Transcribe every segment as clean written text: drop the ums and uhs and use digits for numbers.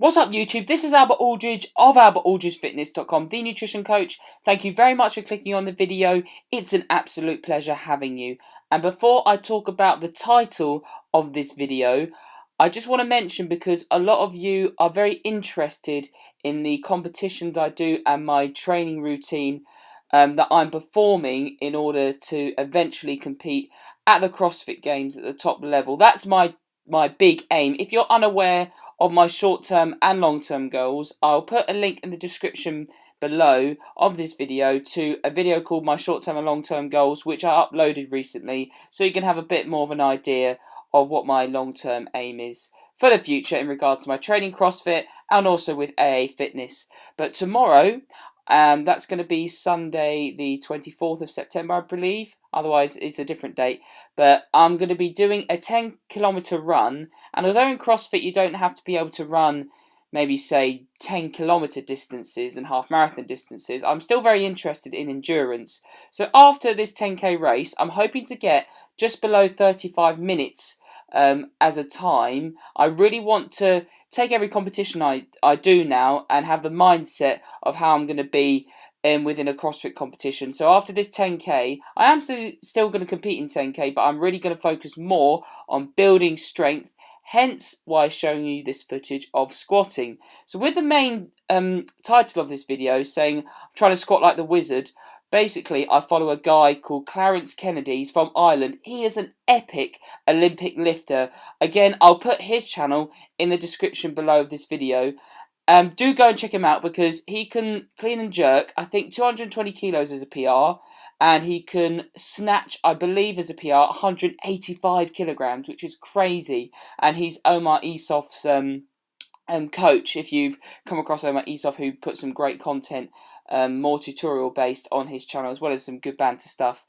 What's up YouTube? This is Albert Aldridge of albertaldridgefitness.com, the nutrition coach. Thank you very much for clicking on the video. It's an absolute pleasure having you. And before I talk about the title of this video, I just want to mention, because a lot of you are very interested in the competitions I do and my training routine that I'm performing in order to eventually compete at the CrossFit Games at the top level. That's my big aim. If you're unaware of my short-term and long-term goals, I'll put a link in the description below of this video to a video called My Short-Term and Long-Term Goals, which I uploaded recently, so you can have a bit more of an idea of what my long-term aim is for the future in regards to my training CrossFit and also with AA Fitness. But tomorrow, that's going to be Sunday the 24th of September, I believe. Otherwise, it's a different date. But I'm going to be doing a 10-kilometre run. And although in CrossFit you don't have to be able to run maybe, say, 10-kilometre distances and half-marathon distances, I'm still very interested in endurance. So after this 10k race, I'm hoping to get just below 35 minutes as a time. I really want to take every competition I do now and have the mindset of how I'm going to be within a CrossFit competition. So after this 10k, I am still going to compete in 10k, but I'm really going to focus more on building strength, hence why I'm showing you this footage of squatting. So with the main title of this video saying I'm trying to squat like the wizard, basically I follow a guy called Clarence Kennedy. He's from Ireland. He is an epic Olympic lifter. Again, I'll put his channel in the description below of this video. Do go and check him out, because he can clean and jerk, I think, 220 kilos as a PR, and he can snatch, I believe as a PR, 185 kilograms, which is crazy. And he's Omar Isof's coach, if you've come across Omar Isof, who put some great content, more tutorial based on his channel, as well as some good banter stuff.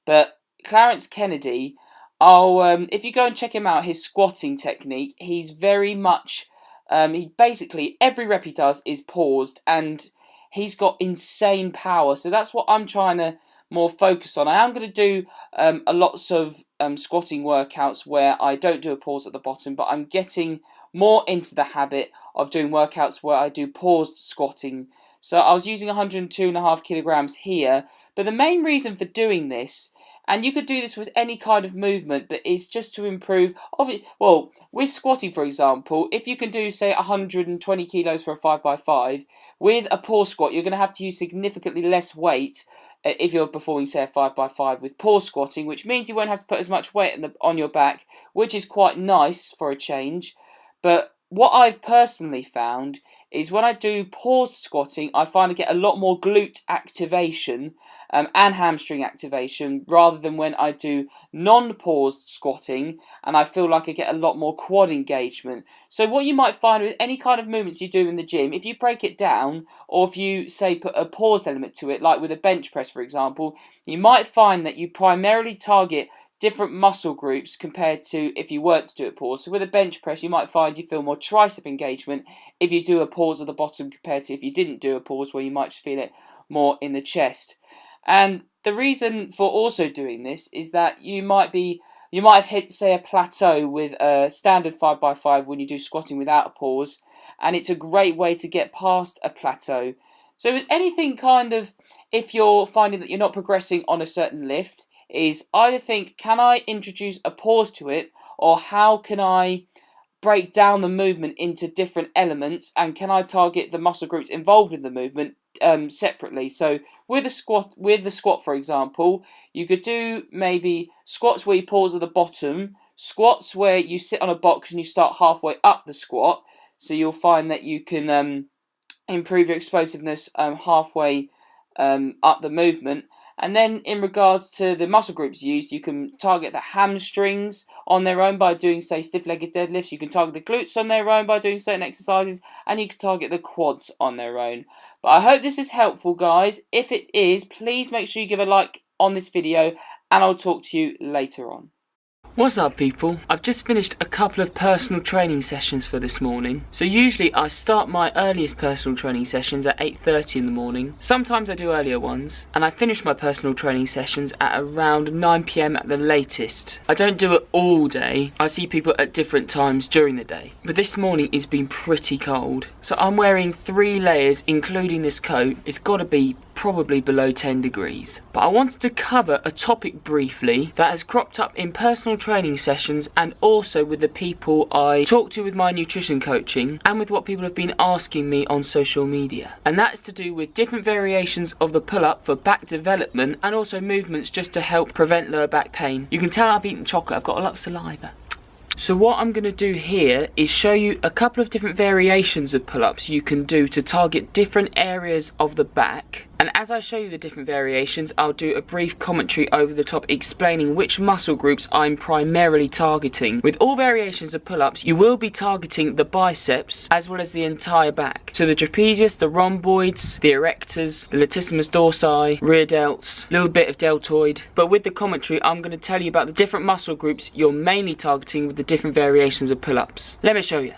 But Clarence Kennedy, if you go and check him out, his squatting technique, he's very much... he basically, every rep he does is paused, and he's got insane power. So that's what I'm trying to more focus on. I am going to do a lots of squatting workouts where I don't do a pause at the bottom, but I'm getting more into the habit of doing workouts where I do paused squatting. So I was using 102.5 kilograms here, but the main reason for doing this, and you could do this with any kind of movement, but it's just to improve. Well, with squatting, for example, if you can do, say, 120 kilos for a 5x5, with a pause squat, you're going to have to use significantly less weight if you're performing, say, a 5x5 with pause squatting, which means you won't have to put as much weight on your back, which is quite nice for a change. But what I've personally found is when I do paused squatting, I find I get a lot more glute activation and hamstring activation, rather than when I do non-paused squatting, and I feel like I get a lot more quad engagement. So what you might find with any kind of movements you do in the gym, if you break it down, or if you, say, put a pause element to it, like with a bench press, for example, you might find that you primarily target different muscle groups compared to if you weren't to do a pause. So with a bench press, you might find you feel more tricep engagement if you do a pause at the bottom compared to if you didn't do a pause, where you might just feel it more in the chest. And the reason for also doing this is that you might have hit, say, a plateau with a standard 5x5 when you do squatting without a pause, and it's a great way to get past a plateau. So with anything kind of, if you're finding that you're not progressing on a certain lift, is either think, can I introduce a pause to it, or how can I break down the movement into different elements, and can I target the muscle groups involved in the movement separately? So with the squat, for example, you could do maybe squats where you pause at the bottom, squats where you sit on a box and you start halfway up the squat, so you'll find that you can improve your explosiveness halfway up the movement. And then in regards to the muscle groups used, you can target the hamstrings on their own by doing, say, stiff-legged deadlifts. You can target the glutes on their own by doing certain exercises, and you can target the quads on their own. But I hope this is helpful, guys. If it is, please make sure you give a like on this video, and I'll talk to you later on. What's up people? I've just finished a couple of personal training sessions for this morning. So usually I start my earliest personal training sessions at 8:30 in the morning. Sometimes I do earlier ones. And I finish my personal training sessions at around 9 PM at the latest. I don't do it all day. I see people at different times during the day. But this morning it's been pretty cold. So I'm wearing 3 layers including this coat. It's got to be probably below 10 degrees. But I wanted to cover a topic briefly that has cropped up in personal training sessions and also with the people I talk to with my nutrition coaching and with what people have been asking me on social media. And that is to do with different variations of the pull-up for back development and also movements just to help prevent lower back pain. You can tell I've eaten chocolate, I've got a lot of saliva. So what I'm going to do here is show you a couple of different variations of pull-ups you can do to target different areas of the back. And as I show you the different variations, I'll do a brief commentary over the top explaining which muscle groups I'm primarily targeting. With all variations of pull-ups, you will be targeting the biceps as well as the entire back. So the trapezius, the rhomboids, the erectors, the latissimus dorsi, rear delts, a little bit of deltoid. But with the commentary, I'm going to tell you about the different muscle groups you're mainly targeting with the different variations of pull-ups. Let me show you.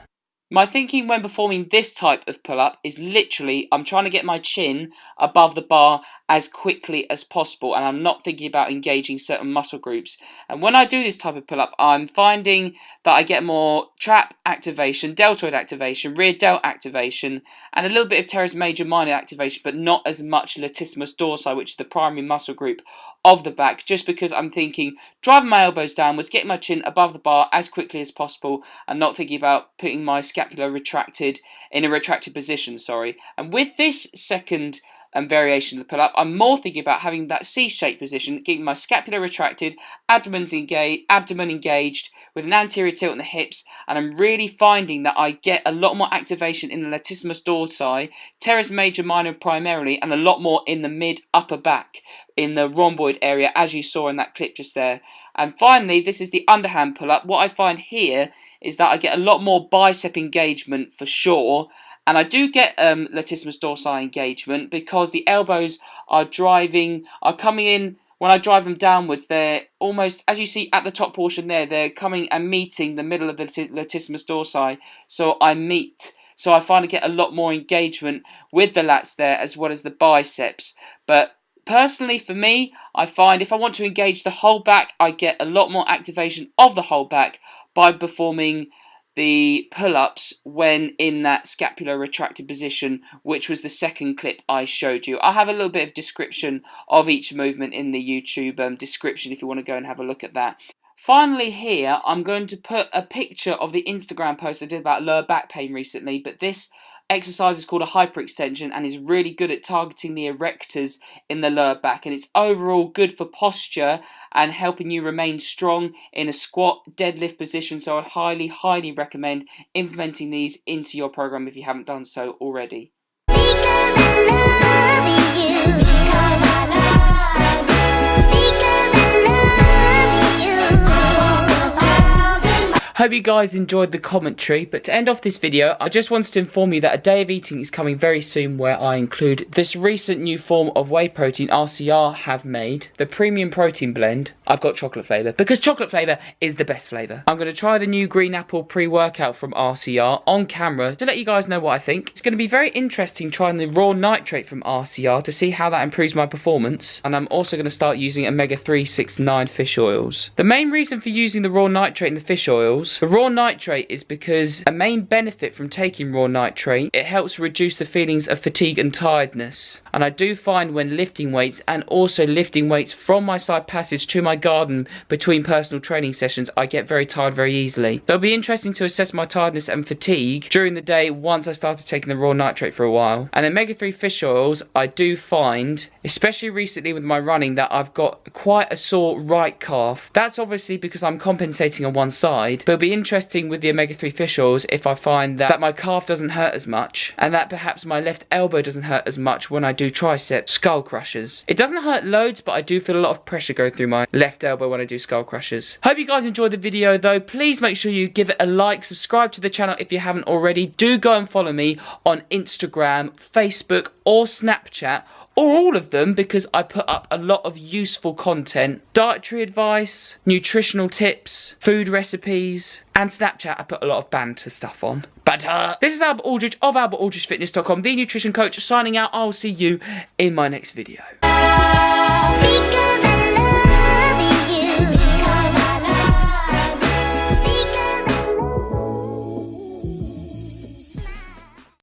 My thinking when performing this type of pull-up is literally I'm trying to get my chin above the bar as quickly as possible, and I'm not thinking about engaging certain muscle groups. And when I do this type of pull-up, I'm finding that I get more trap activation, deltoid activation, rear delt activation, and a little bit of teres major minor activation, but not as much latissimus dorsi, which is the primary muscle group of the back, just because I'm thinking driving my elbows downwards, getting my chin above the bar as quickly as possible, and not thinking about putting my scapula retracted in a retracted position, And with this second variation of the pull-up, I'm more thinking about having that C-shaped position, keeping my scapula retracted, abdomen engaged, with an anterior tilt in the hips, and I'm really finding that I get a lot more activation in the latissimus dorsi, teres major minor primarily, and a lot more in the mid-upper back, in the rhomboid area, as you saw in that clip just there. And finally, this is the underhand pull-up. What I find here is that I get a lot more bicep engagement for sure, and I do get latissimus dorsi engagement because the elbows are coming in. When I drive them downwards, they're almost, as you see at the top portion there, they're coming and meeting the middle of the latissimus dorsi. So I find I get a lot more engagement with the lats there as well as the biceps. But personally, for me, I find if I want to engage the whole back, I get a lot more activation of the whole back by performing the pull-ups when in that scapular retracted position, which was the second clip I showed you. I'll have a little bit of description of each movement in the YouTube description if you want to go and have a look at that. Finally here, I'm going to put a picture of the Instagram post I did about lower back pain recently, but this exercise is called a hyperextension and is really good at targeting the erectors in the lower back, and it's overall good for posture and helping you remain strong in a squat deadlift position. So I'd highly recommend implementing these into your program if you haven't done so already. Hope you guys enjoyed the commentary, but to end off this video, I just wanted to inform you that a day of eating is coming very soon where I include this recent new form of whey protein RCR have made, the premium protein blend. I've got chocolate flavour, because chocolate flavour is the best flavour. I'm going to try the new green apple pre-workout from RCR on camera to let you guys know what I think. It's going to be very interesting trying the raw nitrate from RCR to see how that improves my performance, and I'm also going to start using omega-3, 6, 9 fish oils. The main reason for using the raw nitrate in the fish oils, the raw nitrate, is because a main benefit from taking raw nitrate, it helps reduce the feelings of fatigue and tiredness. And I do find when lifting weights and also lifting weights from my side passage to my garden between personal training sessions, I get very tired very easily. So it'll be interesting to assess my tiredness and fatigue during the day once I've started taking the raw nitrate for a while. And omega-3 fish oils, I do find, especially recently with my running, that I've got quite a sore right calf. That's obviously because I'm compensating on one side, but it'll be interesting with the omega-3 fish oils if I find that my calf doesn't hurt as much and that perhaps my left elbow doesn't hurt as much when I do tricep skull crushers. It doesn't hurt loads, but I do feel a lot of pressure go through my left elbow when I do skull crushers. Hope you guys enjoyed the video though. Please make sure you give it a like, subscribe to the channel if you haven't already. Do go and follow me on Instagram, Facebook or Snapchat. or all of them, because I put up a lot of useful content. Dietary advice, nutritional tips, food recipes, and Snapchat I put a lot of banter stuff on. But this is Albert Aldridge of AlbertAldridgeFitness.com, the nutrition coach, signing out. I'll see you in my next video.